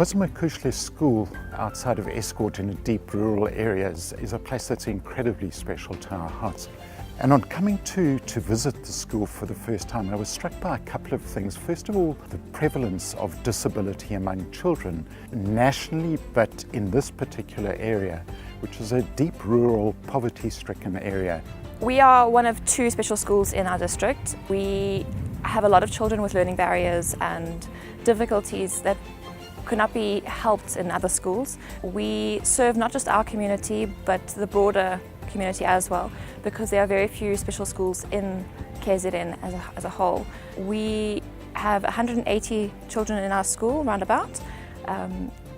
Kwazamokuhle School outside of Estcourt in a deep rural area is a place that's incredibly special to our hearts. And on coming to visit the school for the first time, I was struck by a couple of things. First of all, the prevalence of disability among children nationally, but in this particular area, which is a deep rural, poverty-stricken area. We are one of two special schools in our district. We have a lot of children with learning barriers and difficulties that could not be helped in other schools. We serve not just our community, but the broader community as well, because there are very few special schools in KZN as a whole. We have 180 children in our school, roundabout,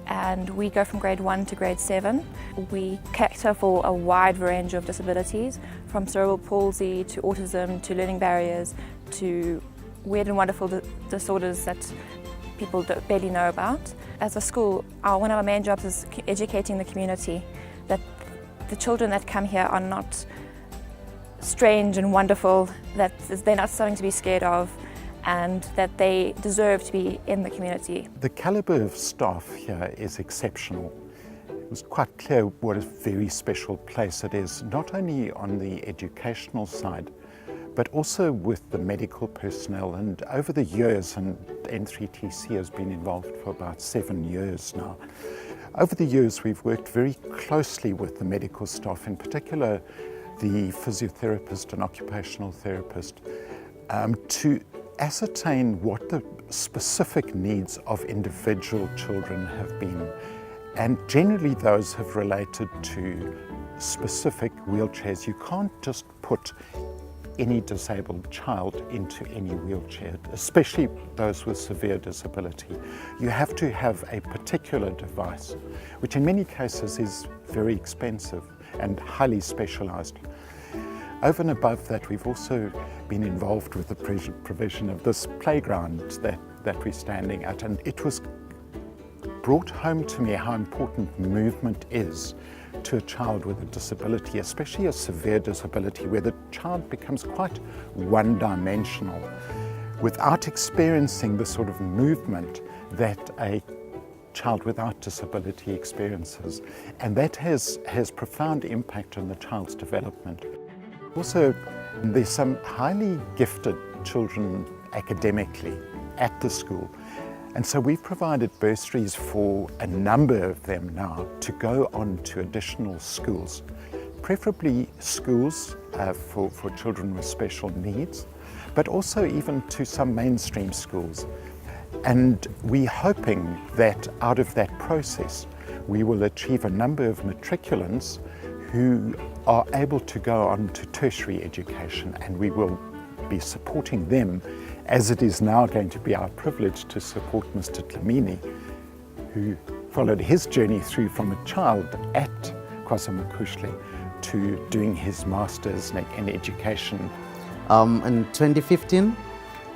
and we go from grade 1 to grade 7. We cater for a wide range of disabilities, from cerebral palsy to autism to learning barriers to weird and wonderful disorders that people barely know about. As a school, one of our main jobs is educating the community that the children that come here are not strange and wonderful, that they're not something to be scared of, and that they deserve to be in the community. The calibre of staff here is exceptional. It was quite clear what a very special place it is, not only on the educational side, but also with the medical personnel. And over the years, and N3TC has been involved for about 7 years now, over the years we've worked very closely with the medical staff, in particular the physiotherapist and occupational therapist, to ascertain what the specific needs of individual children have been. And generally those have related to specific wheelchairs. You can't just put any disabled child into any wheelchair, especially those with severe disability. You have to have a particular device, which in many cases is very expensive and highly specialized. Over and above that, we've also been involved with the provision of this playground that we're standing at, and it was brought home to me how important movement is to a child with a disability, especially a severe disability, where the child becomes quite one-dimensional without experiencing the sort of movement that a child without disability experiences. And that has profound impact on the child's development. Also, there's some highly gifted children academically at the school. And so we've provided bursaries for a number of them now to go on to additional schools, preferably schools for children with special needs, but also even to some mainstream schools. And we're hoping that out of that process, we will achieve a number of matriculants who are able to go on to tertiary education, and we will be supporting them, as it is now going to be our privilege to support Mr. Tlamini, who followed his journey through from a child at Kwazamokuhle to doing his master's in education. In 2015,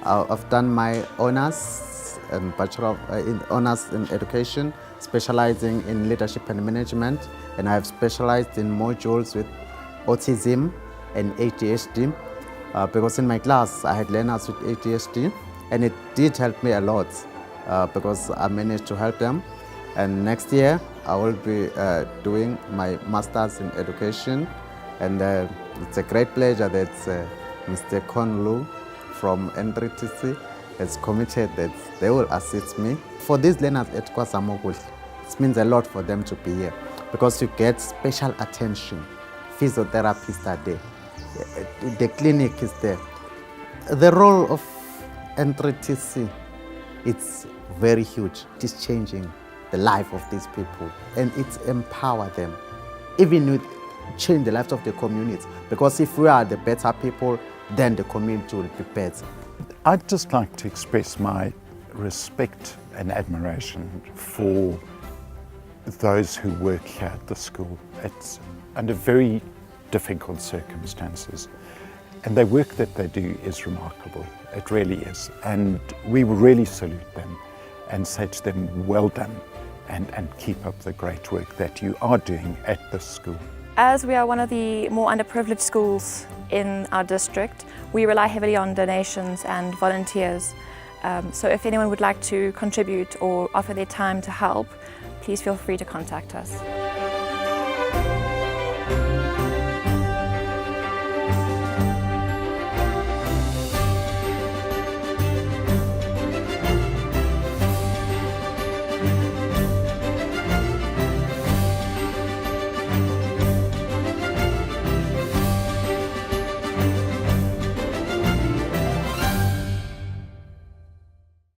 I've done my honors and bachelor in honors in education, specializing in leadership and management, and I've specialized in modules with autism and ADHD. Because in my class I had learners with ADHD, and it did help me a lot because I managed to help them. And next year I will be doing my master's in education, and it's a great pleasure that Mr. Conlu from N3TC has committed that they will assist me. For these learners at Kwazamokuhle, it means a lot for them to be here because you get special attention. Physiotherapists are there. The clinic is there. The role of N3TC, it's very huge. It is changing the life of these people, and it's empower them. Even with change the lives of the community, because if we are the better people, then the community will be better. I'd just like to express my respect and admiration for those who work here at the school. It's under very difficult circumstances, and the work that they do is remarkable. It really is, and we really salute them and say to them, well done, and keep up the great work that you are doing at this school. As we are one of the more underprivileged schools in our district, we rely heavily on donations and volunteers. So if anyone would like to contribute or offer their time to help, please feel free to contact us.